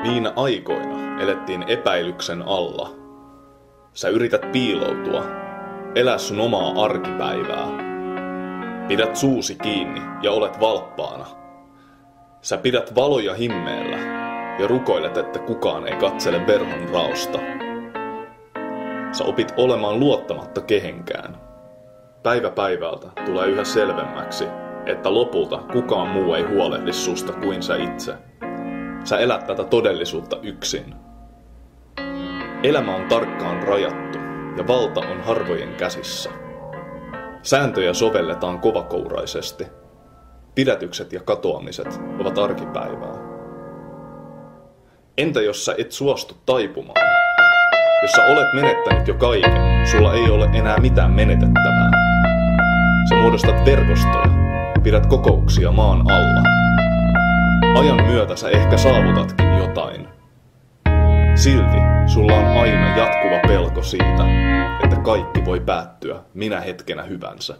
Niinä aikoina elettiin epäilyksen alla. Sä yrität piiloutua, elää sun omaa arkipäivää. Pidät suusi kiinni ja olet valppaana. Sä pidät valoja himmeellä ja rukoilet, että kukaan ei katsele verhon raosta. Sä opit olemaan luottamatta kehenkään. Päivä päivältä tulee yhä selvemmäksi, että lopulta kukaan muu ei huolehdi susta kuin sä itse. Sä elät tätä todellisuutta yksin. Elämä on tarkkaan rajattu ja valta on harvojen käsissä. Sääntöjä sovelletaan kovakouraisesti. Pidätykset ja katoamiset ovat arkipäivää. Entä jos sä et suostu taipumaan? Jos sä olet menettänyt jo kaiken, sulla ei ole enää mitään menetettävää. Sä muodostat verkostoja, pidät kokouksia maan alla. Ajan myötä sä ehkä saavutatkin jotain. Silti sulla on aina jatkuva pelko siitä, että kaikki voi päättyä minä hetkenä hyvänsä.